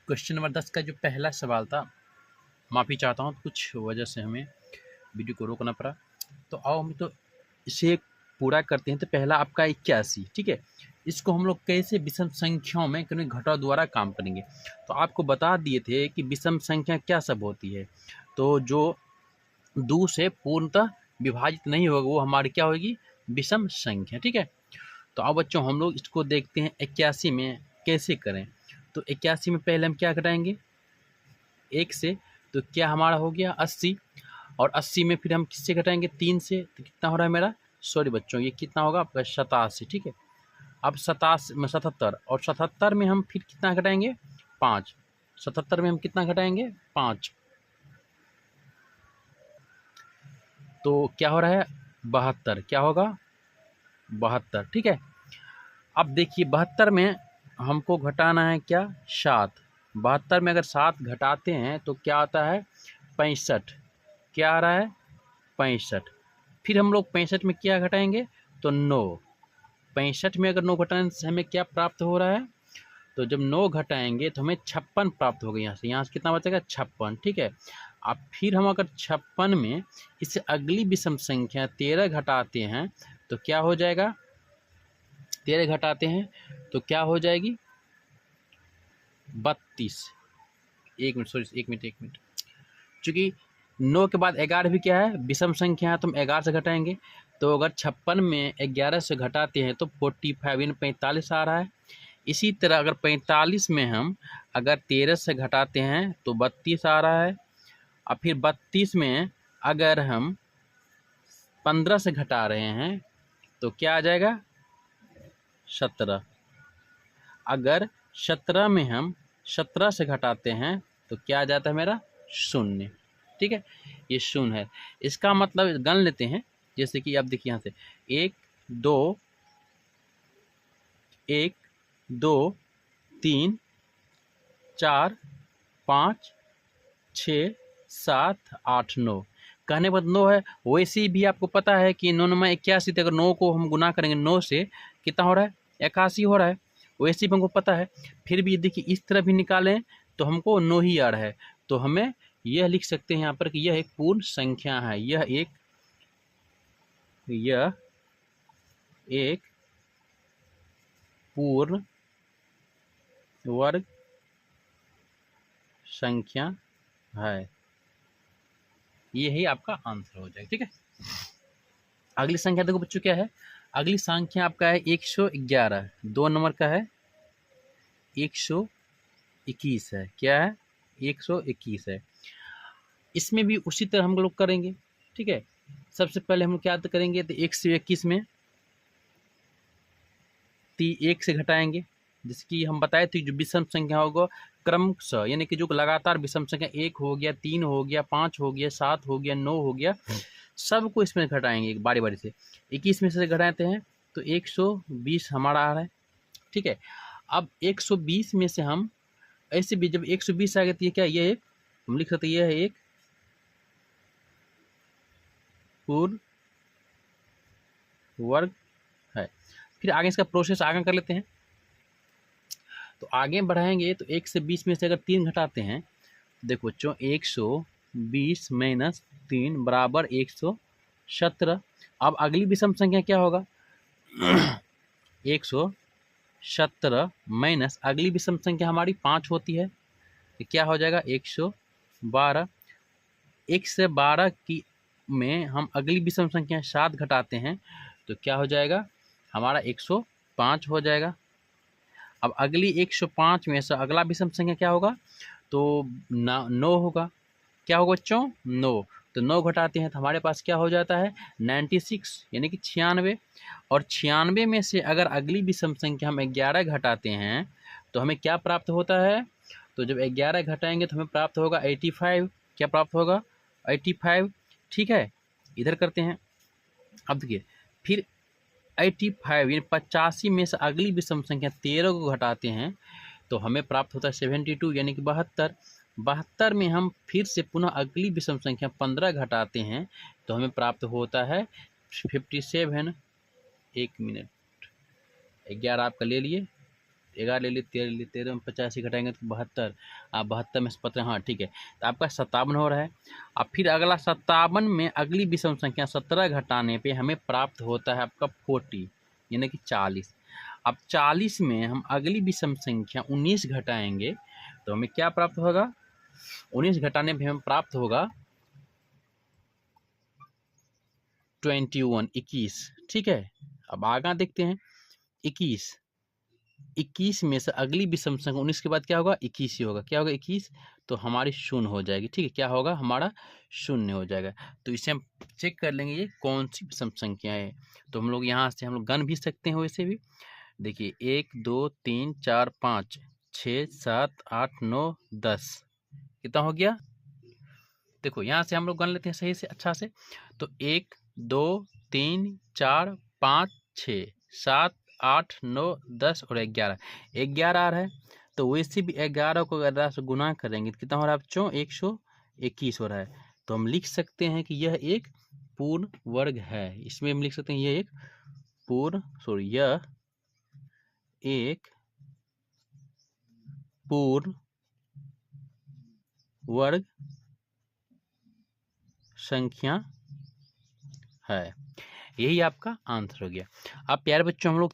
Question number 10 का जो पहला सवाल था, माफ़ी चाहता हूँ, कुछ वजह से हमें वीडियो को रोकना पड़ा। तो आओ हम तो इसे पूरा करते हैं। तो पहला आपका 81, ठीक है। इसको हम लोग कैसे विषम संख्याओं में कभी घटाव द्वारा काम करेंगे। तो आपको बता दिए थे कि विषम संख्या क्या सब होती है। तो जो 2 से पूर्णतः विभाजित नहीं होगा वो हमारी क्या होगी, विषम संख्या, ठीक है। तो अब बच्चों हम लोग इसको देखते हैं 81 में कैसे करें। तो 81 में पहले हम क्या घटाएंगे 1 से, तो क्या हमारा हो गया 80, और 80 में फिर हम किससे घटाएंगे 3 से, तो कितना हो रहा है मेरा, सॉरी बच्चों ये कितना होगा आपका 87, ठीक है। अब 77 और 77 में हम फिर कितना घटाएंगे 5, 77 में हम कितना घटाएंगे 5, तो क्या हो रहा है 72, क्या होगा 72, ठीक है। अब देखिए 72 में हमको घटाना है क्या 7, 72 में अगर 7 घटाते हैं तो क्या आता है 65, क्या आ रहा है 65। फिर हम लोग 65 में क्या घटाएंगे तो 9, 65 में अगर 9 घटाने से हमें क्या प्राप्त हो रहा है, तो जब 9 घटाएंगे तो हमें 56 प्राप्त होगा। यहाँ से कितना बचेगा 56, ठीक है। अब फिर हम अगर 56 में इससे अगली विषम संख्या 13 घटाते हैं तो क्या हो जाएगा, 13 घटाते हैं तो क्या हो जाएगी 32। एक मिनट सॉरी, एक मिनट, चूँकि 9 के बाद 11 भी क्या है विषम संख्या है, तो हम 11 से घटाएंगे। तो अगर 56 में 11 से घटाते हैं तो 45 यानी 45 आ रहा है। इसी तरह अगर 45 में हम अगर 13 से घटाते हैं तो 32 आ रहा है। और फिर 32 में अगर हम 15 से घटा रहे हैं तो क्या आ जाएगा 17। अगर 17 में हम 17 से घटाते हैं तो क्या आ जाता है मेरा 0, ठीक है। ये 0 है। इसका मतलब गण लेते हैं, जैसे कि आप देखिए यहाँ से 1 2 1 2 3 4 5 6 7 8 9, कहने पर 9 है। वैसे भी आपको पता है कि 9 9 81, तो अगर 9 को हम गुना करेंगे 9 से कितना हो रहा है 81 हो रहा है। वैसे भी हमको पता है। फिर भी देखिए इस तरह भी निकालें तो हमको 9 ही आ रहा है। तो हमें यह लिख सकते हैं यहाँ पर कि यह एक पूर्ण संख्या है, यह एक पूर्ण वर्ग संख्या है। यही आपका आंसर हो जाएगा, ठीक है। अगली संख्या देखो बच्चों क्या है, अगली संख्या आपका है 111, 2 नंबर का है 121 है, क्या है 121 है। इसमें भी उसी तरह हम लोग करेंगे, ठीक है। सबसे पहले हम क्या करेंगे तो 121 में 1 से घटाएंगे, जैसे कि हम बताए थे जो विषम संख्या होगा क्रमशः, यानी कि जो लगातार विषम संख्या 1 हो गया 3 हो गया 5 हो गया 7 हो गया 9 हो गया, सबको इसमें घटाएंगे बारी बारी से। 21 में से घटाते हैं तो 120 हमारा आ रहा है, ठीक है। अब 120 में से हम ऐसे भी जब 120 आ गया तो ये क्या, ये एक हम लिख सकते ये है एक पूर्ण वर्ग है। फिर आगे इसका प्रोसेस आगे कर लेते हैं। तो आगे बढ़ाएंगे तो 1 से 20 में से अगर 3 घटाते हैं, देखो बच्चों 120 माइनस 3 बराबर 117। अब अगली विषम संख्या क्या होगा 117 माइनस अगली विषम संख्या हमारी 5 होती है, तो क्या हो जाएगा 112। 1 से 12 की में हम अगली विषम संख्या 7 घटाते हैं तो क्या हो जाएगा हमारा 105 हो जाएगा। अब अगली 105 में से अगला विषम संख्या क्या होगा तो 9 होगा, क्या होगा बच्चों 9। तो 9 घटाते हैं तो हमारे पास क्या हो जाता है 96 यानी कि 96। और 96 में से अगर अगली विषम संख्या हम 11 घटाते हैं तो हमें क्या प्राप्त होता है, तो जब 11 घटाएंगे तो हमें प्राप्त होगा 85, क्या प्राप्त होगा 85, ठीक है। इधर करते हैं। अब देखिए फिर 85 यानी 85 में से अगली विषम संख्या 13 को घटाते हैं तो हमें प्राप्त होता है 72 यानी कि 72। 72 में हम फिर से पुनः अगली विषम संख्या 15 घटाते हैं तो हमें प्राप्त होता है 57। 1 मिनट 11 आपका ले लिए 11 ले ली, 13 ले ली, 13 में 85 घटाएंगे तो 72, आप 72 में से 15, हाँ ठीक है, तो आपका 57 हो रहा है। अब फिर अगला 57 में अगली विषम संख्या 17 घटाने पे हमें प्राप्त होता है आपका 40, यानी कि 40। अब 40 में हम अगली विषम संख्या 19 घटाएंगे तो हमें क्या प्राप्त होगा, 19 घटाने पे हमें प्राप्त होगा 21, 21, ठीक है। अब आगे देखते हैं, 21 में से अगली विषम संख्या 19 के बाद क्या होगा, 21 ही होगा। क्या होगा, 21, तो हमारी शून्य हो जाएगी, ठीक है। क्या होगा, हमारा शून्य हो जाएगा। तो इसे हम चेक कर लेंगे ये कौन सी विषम संख्या है। तो हम लोग यहाँ से हम लोग गन भी सकते हैं वैसे भी। देखिए 1 2 3 4 5 6 7 8 9 10, कितना हो गया, देखो यहाँ से हम लोग गन लेते हैं सही से अच्छा से। तो 1 2 3 4 5 6 7 8 9 10 और 11, 11 आ रहा है। तो वैसे भी 11 को 11 से गुना करेंगे तो कितना हो रहा है बच्चों, 121 हो रहा है। तो हम लिख सकते हैं कि यह एक पूर्ण वर्ग है। इसमें हम लिख सकते हैं यह एक यह एक पूर्ण वर्ग संख्या है। यही आपका आंसर हो गया। अब प्यारे बच्चों हम लोग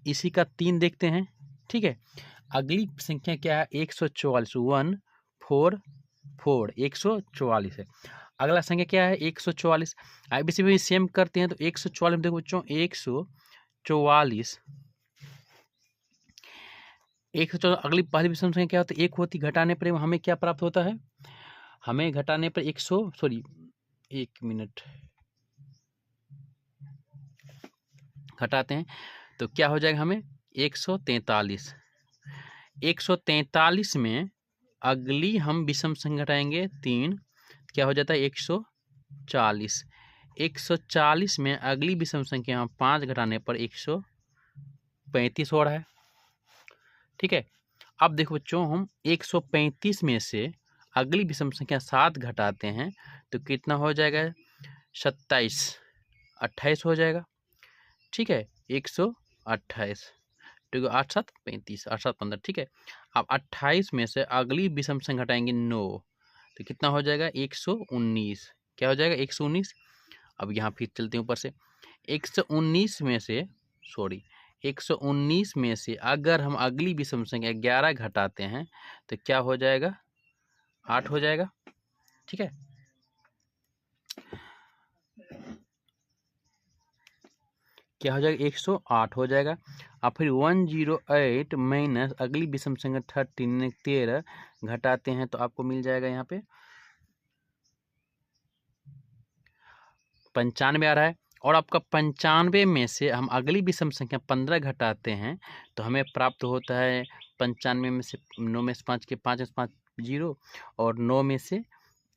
इसी का 3 देखते हैं, ठीक है। अगली संख्या क्या है, 144, 144, 144 है। अगला संख्या क्या है, 144। अब इसी भी सेम करते हैं। तो 144 में देखो बच्चों, 144, 144 अगली पहली विषम संख्या क्या होती है, 1 होती, घटाने पर हमें क्या प्राप्त होता है, हमें घटाने पर 1 मिनट घटाते हैं तो क्या हो जाएगा, हमें 143। 143 में अगली हम विषम संख्या घटाएंगे 3, क्या हो जाता है 140। 140 में अगली विषम संख्या 5 घटाने पर 135 हो रहा है, ठीक है। अब देखो बच्चों, हम 135 में से अगली विषम संख्या 7 घटाते हैं तो कितना हो जाएगा, 27, 28 हो जाएगा, ठीक है। 128, ठीक है, 8 7 35, 8 7 15, ठीक है। अब 28 में से अगली विषम संख्या घटाएंगे 9 तो कितना हो जाएगा, 119, क्या हो जाएगा, 119। अब यहाँ फिर चलते हैं ऊपर से, 119 में से 119 में से अगर हम अगली विषम संख्या 11 घटाते हैं तो क्या हो जाएगा, 8 हो जाएगा, ठीक है। क्या हो जाएगा, 108 हो जाएगा। अब फिर 108 माइनस अगली विषम संख्या 13 घटाते हैं तो आपको मिल जाएगा यहाँ पे 95 आ रहा है। और आपका 95 में से हम अगली विषम संख्या 15 घटाते हैं तो हमें प्राप्त होता है 95 में से 9 में से 5 के 5 में से 5 0 और 9 में से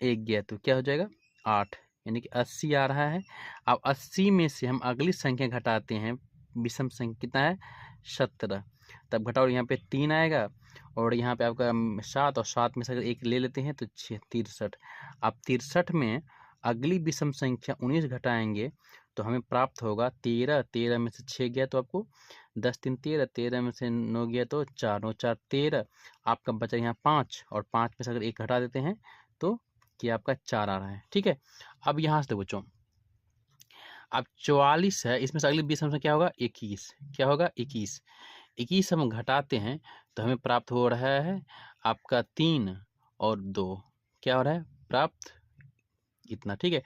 1 गया तो क्या हो जाएगा, 8, यानी कि 80 आ रहा है। अब 80 में से हम अगली संख्या घटाते हैं, विषम संख्या कितना है, 17, तब घटाओ यहाँ पे 3 आएगा और यहाँ पे आपका 7 और 7 में से अगर 1 ले लेते हैं तो 63। अब 63 में अगली विषम संख्या 19 घटाएंगे तो हमें प्राप्त होगा 13, 13 में से 6 गया तो आपको 10 3 13, 13 में से 9 गया तो 4 9 4 13, आपका बचा यहाँ 5 और 5 में से अगर 1 घटा देते हैं तो कि आपका 4 आ रहा है, ठीक है। अब यहाँ से देखो बच्चों, अब 44 है, इसमें से अगली विषम संख्या क्या होगा, 21, क्या होगा 21। 21 हम घटाते हैं तो हमें प्राप्त हो रहा है आपका 3 और 2, क्या हो रहा है, प्राप्त इतना, ठीक है।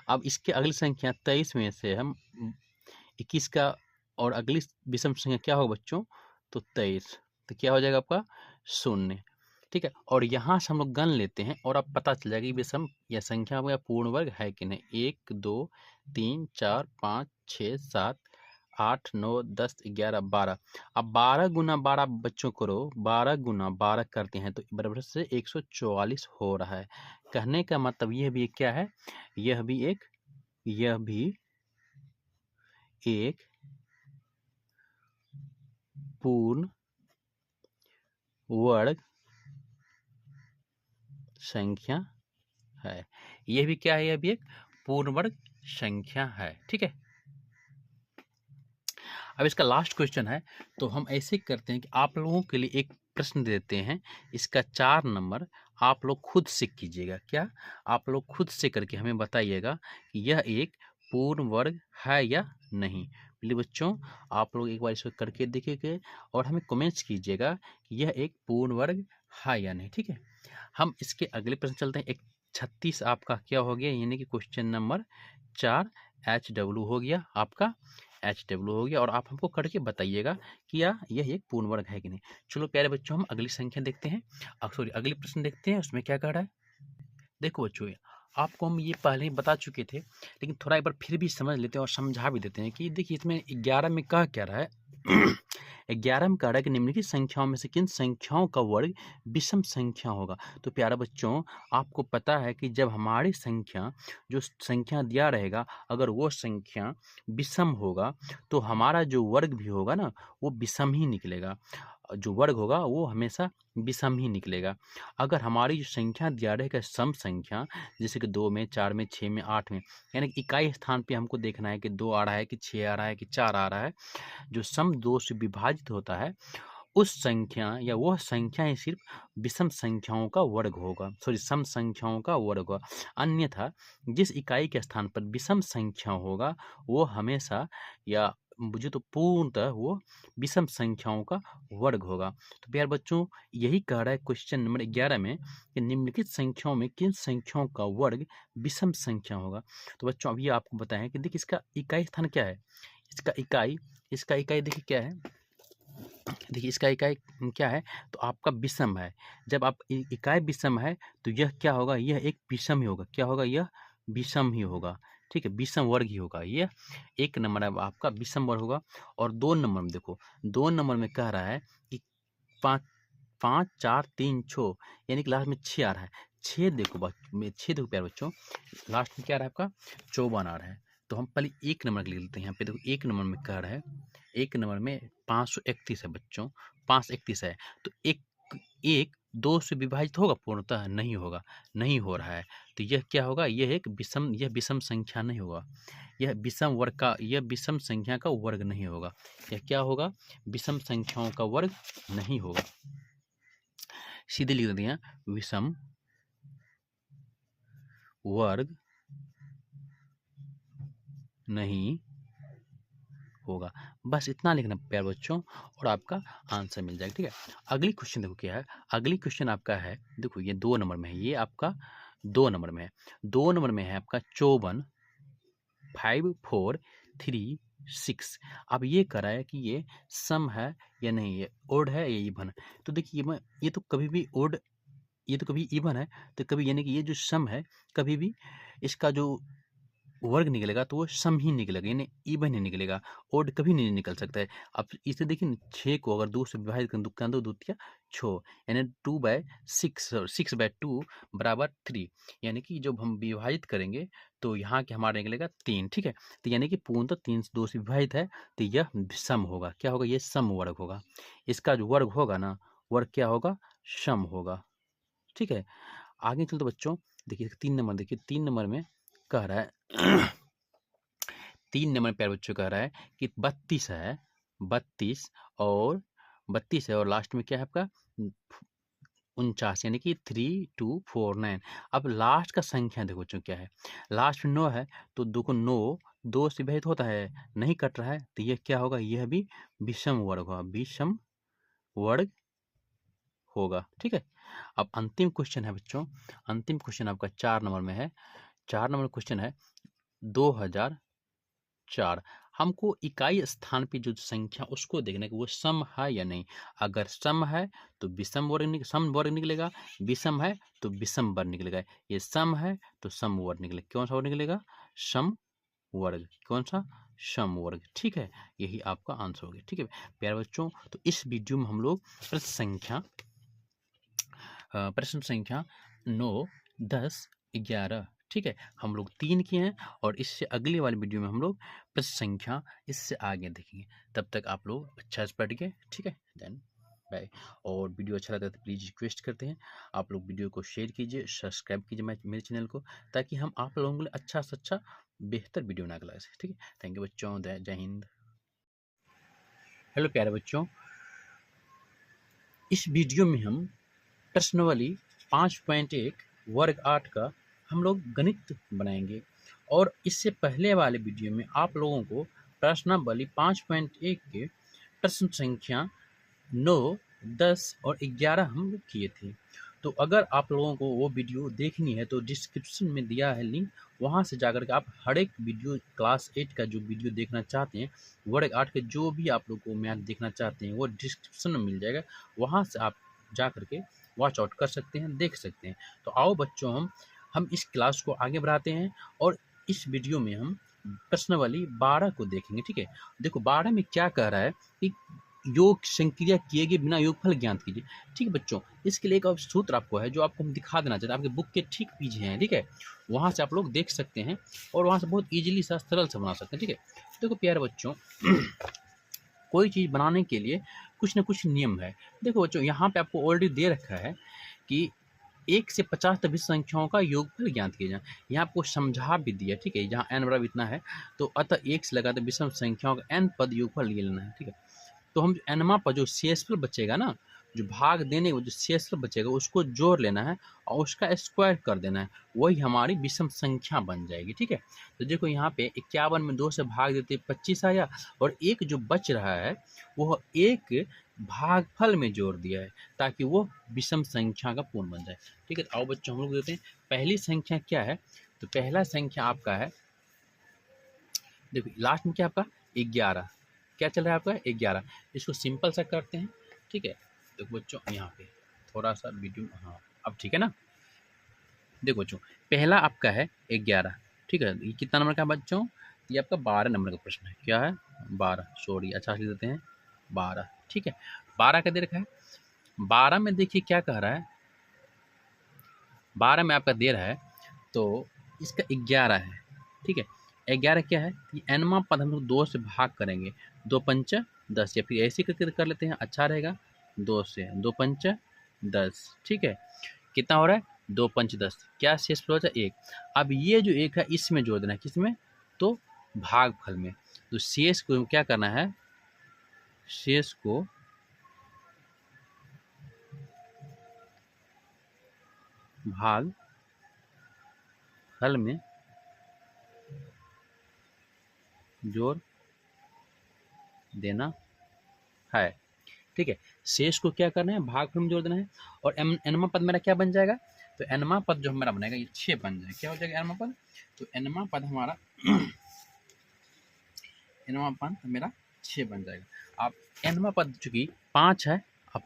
अब इसके अगली संख्या 23 में से हम 21 का और अगली विषम संख्या क्या होगा बच्चों, तो 23, तो क्या हो जाएगा आपका 0, ठीक है। और यहाँ से हम लोग गण लेते हैं और अब पता चल जाएगा कि विषम या संख्या या पूर्ण वर्ग है कि नहीं। 1 2 3 4 5 6 7 8 9 10 11 12। अब 12 गुना 12 बच्चों करो, 12 गुना 12 करते हैं तो बराबर से 144 हो रहा है। कहने का मतलब यह भी क्या है, यह भी एक पूर्ण वर्ग संख्या है। यह भी क्या है, यह भी एक पूर्ण वर्ग संख्या है, ठीक है। अब इसका लास्ट क्वेश्चन है, तो हम ऐसे करते हैं कि आप लोगों के लिए एक प्रश्न देते हैं, इसका 4 नंबर आप लोग खुद से कीजिएगा। क्या? आप लोग खुद से करके हमें बताइएगा कि यह एक पूर्ण वर्ग है या नहीं। प्लीज बच्चों, आप लोग एक बार इसको करके देखिएगा और हमें कमेंट्स कीजिएगा कि यह एक पूर्ण वर्ग है या नहीं। ठीक है, हम इसके अगले प्रश्न चलते हैं। एक 36 आपका क्या हो गया, यानी कि क्वेश्चन नंबर 4 HW हो गया, आपका HW हो गया, और आप हमको करके बताइएगा कि यह एक पूर्ण वर्ग है कि नहीं। चलो प्यारे बच्चों, हम अगली संख्या देखते हैं, सॉरी अगली प्रश्न देखते हैं, उसमें क्या कह रहा है। देखो बच्चों, आपको हम ये पहले ही बता चुके थे, लेकिन थोड़ा एक बार फिर भी समझ लेते हैं और समझा भी देते हैं कि देखिए इसमें 11 में कह क्या रहा है। 11 में कह रहा है कि निम्नलिखित संख्याओं में से किन संख्याओं का वर्ग विषम संख्या होगा। तो प्यारा बच्चों, आपको पता है कि जब हमारी संख्या, जो संख्या दिया रहेगा, अगर वो संख्या विषम होगा तो हमारा जो वर्ग भी होगा ना, वो विषम ही निकलेगा। जो वर्ग होगा वो हमेशा विषम ही निकलेगा। अगर हमारी जो संख्या दिया रहेगा सम संख्या, जैसे कि 2 में, 4 में, 6 में, 8 में, यानी कि इकाई स्थान पे हमको देखना है कि 2 आ रहा है कि 6 आ रहा है कि 4 आ रहा है, जो सम 2 से विभाजित होता है, उस संख्या या वह संख्या ही सिर्फ विषम संख्याओं का वर्ग होगा, सॉरी सम संख्याओं का वर्ग होगा। अन्यथा जिस इकाई के स्थान पर विषम संख्या होगा वो हमेशा, या मुझे तो पूर्णतः वो विषम संख्याओं का वर्ग होगा। तो प्यार बच्चों, यही कह रहा है क्वेश्चन नंबर 11 में कि निम्नलिखित संख्याओं में किन संख्याओं का वर्ग विषम संख्या होगा। तो बच्चों अभी आपको बताएं कि देखिए इसका इकाई स्थान क्या है। इसका इकाई देखिए क्या है। देखिए इसका इकाई क्या है, तो आपका विषम है। जब आप इकाई विषम है तो यह क्या होगा, यह एक विषम ही होगा। क्या होगा, यह विषम ही होगा। ठीक है, विषम वर्ग ही होगा। यह एक नंबर है आपका विषम वर्ग होगा। और 2 नंबर में देखो, 2 नंबर में कह रहा है कि 5 4 3 6, यानी कि लास्ट में 6 आ रहा है। 6 देखो 6 देखो प्यारे बच्चों, लास्ट में क्या आ रहा है आपका, 54 आ रहा है। तो हम पहले 1 नंबर ले लेते हैं। यहाँ पे देखो 1 नंबर में कह रहा है, 1 नंबर में 531 है बच्चों, 531 है। तो एक 2 से विभाजित होगा पूर्णतः, नहीं होगा, नहीं हो रहा है। तो यह क्या होगा, यह विषम संख्या नहीं होगा। यह विषम संख्या का वर्ग नहीं होगा। यह क्या होगा, विषम संख्याओं का वर्ग नहीं होगा। सीधे लिख देते हैं, विषम वर्ग नहीं होगा। बस इतना लिखना प्यारे बच्चों और आपका आंसर मिल जाएगा। ठीक है, अगली क्वेश्चन देखो क्या है। अगली क्वेश्चन आपका है, देखो ये 2 नंबर में है, ये आपका 2 नंबर में है। 2 नंबर में है आपका 54 5 4 3 6। अब ये कह रहा है कि ये सम है या नहीं, ये ओड है या इवन है। तो देखिए ये तो कभी भी ओड, ये तो कभी इवन है, तो कभी यानी कि ये जो सम है, कभी भी इसका जो वर्ग निकलेगा तो वो सम ही निकलेगा, यानी इवन ही निकलेगा। ओड कभी नहीं निकल सकता है। अब इसे देखिए 6 को अगर 2 से विभाजित करें, दुक्का 2 दूतिया 6, यानी 6/2 बराबर 3, यानी कि जब हम विभाजित करेंगे तो यहाँ के हमारा निकलेगा 3। ठीक है, तो यानी कि पूर्णतः 3 से 2 से विभाजित है, तो यह सम होगा। क्या होगा, ये सम वर्ग होगा। इसका जो वर्ग होगा ना, वर्ग क्या होगा, सम होगा। ठीक है, आगे चलते बच्चों, देखिए 3 नंबर, देखिए 3 नंबर में कह रहा है 3 नंबर प्यारे बच्चों कह रहा है कि 32 है, 32 और 32 है, और लास्ट में क्या है आपका 49, यानी कि 3249। अब लास्ट का संख्या देखो बच्चों क्या है, लास्ट में 9 है, तो देखो 9 2 से विभाजित होता है, नहीं कट रहा है, तो यह क्या होगा, यह भी विषम वर्ग होगा, विषम वर्ग होगा। ठीक है, अब अंतिम क्वेश्चन है बच्चों, अंतिम क्वेश्चन आपका 4 नंबर में है। 4 नंबर क्वेश्चन है 2004। हमको इकाई स्थान पे जो संख्या उसको देखना है कि वो सम है या नहीं। अगर सम है तो सम वर्ग निकलेगा, विषम है तो विषम वर्ग निकलेगा। ये सम है तो सम वर्ग निकलेगा। कौन सा वर्ग निकलेगा, सम वर्ग। कौन सा, सम वर्ग। ठीक है, यही आपका आंसर हो गया। ठीक है प्यारे बच्चों, तो इस वीडियो में हम लोग प्रश्न संख्या 9 10 11, ठीक है, हम लोग 3 किए हैं, और इससे अगले वाले वीडियो में हम लोग प्रश्न संख्या इससे आगे देखेंगे। तब तक आप लोग अच्छा से पढ़िए। ठीक है, देन बाय। और वीडियो अच्छा लगता है तो प्लीज़ रिक्वेस्ट करते हैं आप लोग वीडियो को शेयर कीजिए, सब्सक्राइब कीजिए मेरे चैनल को, ताकि हम आप लोगों के लिए अच्छा से अच्छा बेहतर वीडियो बना के ला सकें। ठीक है, थैंक यू बच्चों, जय हिंद। हेलो प्यारे बच्चों, इस वीडियो में हम प्रश्नावली 5.1 वर्ग 8 का हम लोग गणित बनाएंगे। और इससे पहले वाले वीडियो में आप लोगों को प्रश्नावली 5.1 के प्रश्न संख्या 9, 10 और 11 हम लोग किए थे। तो अगर आप लोगों को वो वीडियो देखनी है तो डिस्क्रिप्शन में दिया है लिंक, वहाँ से जाकर के आप हर एक वीडियो क्लास 8 का जो वीडियो देखना चाहते हैं, वर्ग 8 के जो भी आप लोग को मैथ देखना चाहते हैं वो डिस्क्रिप्शन में मिल जाएगा। वहाँ से आप जा कर के वॉच आउट कर सकते हैं, देख सकते हैं। तो आओ बच्चों, हम इस क्लास को आगे बढ़ाते हैं और इस वीडियो में हम प्रश्नावली 12 को देखेंगे। ठीक है, देखो 12 में क्या कह रहा है कि योग संक्रिया किए गए बिना योगफल ज्ञात कीजिए। ठीक है बच्चों, इसके लिए एक और सूत्र आपको है जो आपको हम दिखा देना चाहते हैं, आपके बुक के ठीक पीछे हैं। ठीक है, वहाँ से आप लोग देख सकते हैं और वहाँ से बहुत इजीली सा सरल से बना सकते हैं। ठीक है, देखो प्यारे बच्चों, कोई चीज़ बनाने के लिए कुछ ना कुछ नियम है। देखो बच्चों, यहाँ पे आपको ऑलरेडी दे रखा है कि 1 से 50 तक विषम संख्याओं का योगफल ज्ञात किया जाए। यहाँ आपको समझा भी दिया। ठीक है, जहाँ n बराबर इतना है तो अतः 1 से लगाकर विषम संख्याओं का n पद योगफल ये लेना है। ठीक है, तो हम एनमा पर जो शेषफल बचेगा ना, जो भाग देने को जो शेषफल बचेगा उसको जोड़ लेना है और उसका स्क्वायर कर देना है, वही हमारी विषम संख्या बन जाएगी। ठीक है, तो देखो यहाँ पे 51 में 2 से भाग देते 25 आया और एक जो बच रहा है वो एक भागफल में जोड़ दिया है ताकि वो विषम संख्या का पूर्ण बन जाए। ठीक है, तो आओ बच्चों हम लोग देते हैं पहली संख्या क्या है। तो पहला संख्या आपका है, देखो लास्ट में क्या आपका 11, क्या चल रहा है आपका 11। इसको सिंपल सा करते हैं। ठीक है, देखो बच्चों यहाँ पे थोड़ा सा वीडियो, हाँ अब ठीक है ना। देखो बच्चों, पहला आपका है 11। ठीक है, ये कितना नंबर का है बच्चों, ये आपका 12 नंबर का प्रश्न है। क्या है 12, सॉरी अच्छा लिख देते हैं 12। ठीक है, 12 का दे रखा है। 12 में देखिए क्या कह रहा है, 12 में आपका दे रहा है तो इसका 11 है। ठीक है, 11 क्या है, एनमा पद हम लोग 2 से भाग करेंगे, 2 पंच 10, या फिर ऐसे करके कर लेते हैं, अच्छा रहेगा 2 से, 2 पंच 10। ठीक है, कितना हो रहा है 2 पंच 10, क्या शेष हो जाए 1। अब ये जो 1 है इसमें जोड़ देना है, किसमें, तो भागफल में। तो शेष को क्या करना है, शेष को भाग फल में जोड़ देना है। ठीक है, शेष को क्या करना है, भागफल में जोड़ देना है। और एनमा पद मेरा क्या बन जाएगा, तो एनमा पद जो हमारा बनेगा ये 6 बन जाएगा। क्या हो जाएगा एनमा पद, तो एनमा पद हमारा एनमा पद मेरा 6 बन जाएगा। अब एनमा पद चूंकि 5 है, अब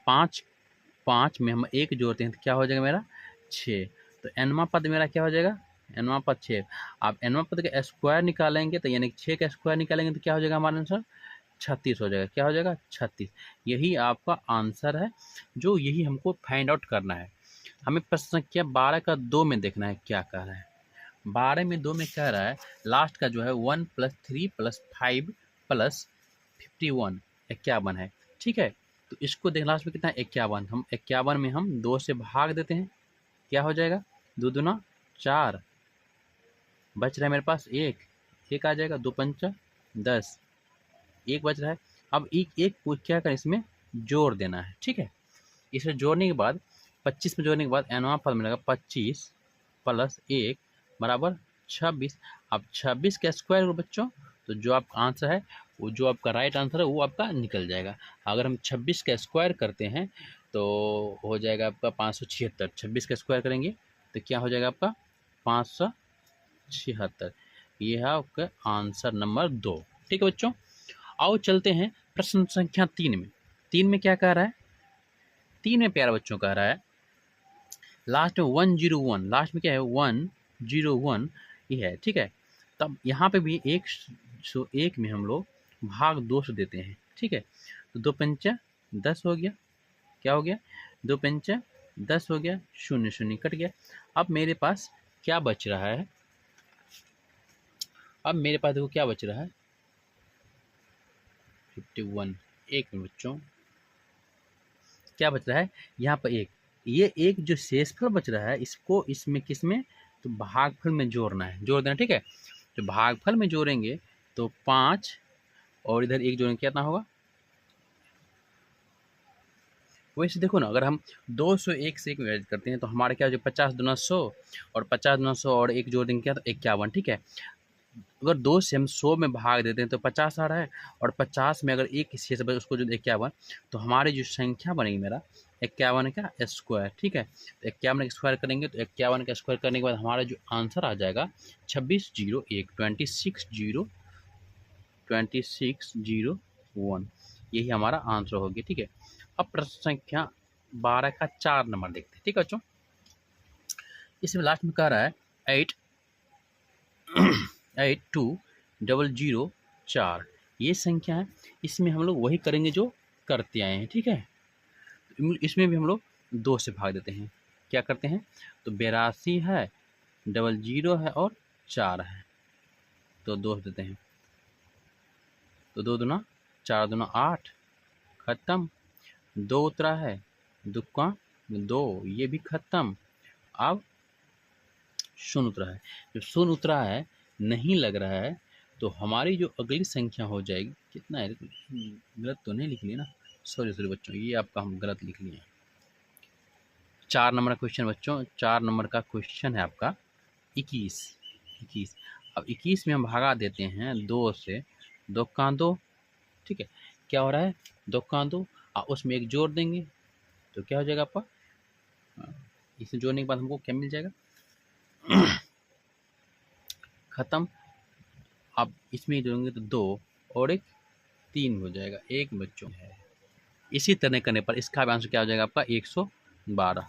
5 में हम 1 जोड़ते हैं तो क्या हो जाएगा मेरा 6। तो एनमा पद मेरा क्या हो जाएगा, एनमा पद 6। आप एनमा पद का स्क्वायर निकालेंगे तो यानी 6 का स्क्वायर निकालेंगे तो क्या हो जाएगा हमारा आंसर 36 हो जाएगा। क्या हो जाएगा 36, यही आपका आंसर है, जो यही हमको फाइंड आउट करना है। हमें प्रश्न संख्या 12 का 2 में देखना है क्या कह रहा है। 12 में 2 में कह रहा है लास्ट का जो है 1 + 3 + 5 + 51 51 है। ठीक है, तो इसको देख लास्ट में कितना है 51, हम 51 में हम 2 से भाग देते हैं, क्या हो जाएगा 2 दूना 4, बच रहा है मेरे पास 1 आ जाएगा, 2 पंच 10, 1 बच रहा है। अब एक को क्या करें, इसमें जोड़ देना है। ठीक है, इसमें जोड़ने के बाद 25 में जोड़ने के बाद एनवा पद मिलेगा 25 + 1 = 26। अब 26 का स्क्वायर हो बच्चों, तो जो आपका आंसर है वो जो आपका राइट आंसर है वो आपका निकल जाएगा। अगर हम 26 का स्क्वायर करते हैं तो हो जाएगा आपका 576। 26 का स्क्वायर करेंगे तो क्या हो जाएगा आपका 576। ये है आपका आंसर नंबर 2। ठीक है बच्चों, आओ चलते हैं प्रश्न संख्या 3 में। 3 में क्या कह रहा है, 3 में प्यारा बच्चों कह रहा है लास्ट में 101, लास्ट में क्या है 101 ये है। ठीक है, तब यहाँ पे भी 101 में हम लोग भाग 2 से देते हैं। ठीक है, तो 2 पंच 10 हो गया, क्या हो गया 2 पंच 10 हो गया, 0 0 कट गया। अब मेरे पास क्या बच रहा है, अब मेरे पास देखो क्या बच रहा है 51। एक में बच्चों क्या बच रहा है, यहाँ पर ये एक जो शेषफल बच रहा है इसको इसमें किसमें, तो भागफल में जोड़ना है, जोड़ देना। ठीक है, तो भागफल में जोड़ेंगे तो 5 और इधर 1 जोड़ेंगे कितना होगा वैसे देखो ना, अगर हम 201 से एक में ऐड करते हैं तो हमारे क्या हो जाएगा, 50 दूना 100 और 50 दूना 100 और एक जोड़ देंगे क्या, तो 51। ठीक है, अगर 2 से हम 100 में भाग देते हैं तो 50 आ रहा है, और 50 में अगर एक हिस्से से बचे उसको जो 51, तो हमारी जो संख्या बनेगी मेरा 51 का स्क्वायर। ठीक है, तो 51 का स्क्वायर करेंगे तो 51 का स्क्वायर करने के बाद हमारा जो आंसर आ जाएगा 2601 यही हमारा आंसर होगी। ठीक है, अब प्रश्न संख्या 12 का 4 नंबर देखते हैं। ठीक है बच्चों, इसमें लास्ट में कह रहा है 8200 ये संख्या है। इसमें हम लोग वही करेंगे जो करते आए हैं। ठीक है, इसमें भी हम लोग 2 से भाग देते हैं। क्या करते हैं, तो 82 है, 00 है और 4 है, तो 2 देते हैं, तो 2 दूना 4 दूना 8, खत्म। 2 उतरा है, दुक्का 2, ये भी खत्म। अब शून्य उतरा है, जब शून्य उतरा है नहीं लग रहा है तो हमारी जो अगली संख्या हो जाएगी, कितना है, गलत तो नहीं लिख लिया ना, सॉरी बच्चों, ये आपका हम गलत लिख लिए हैं। 4 नंबर का क्वेश्चन बच्चों, 4 नंबर का क्वेश्चन है आपका 21। अब 21 में हम भगा देते हैं 2 से, 2 का 2। ठीक है, क्या हो रहा है, 2 का 2, उसमें एक जोड़ देंगे तो क्या हो जाएगा आपका, इसे जोड़ने के बाद हमको क्या मिल जाएगा, खत्म। अब इसमें जोड़ेंगे तो 2 और एक 3 हो जाएगा, एक बच्चों है। इसी तरह करने पर इसका भी आंसर क्या हो जाएगा आपका 112।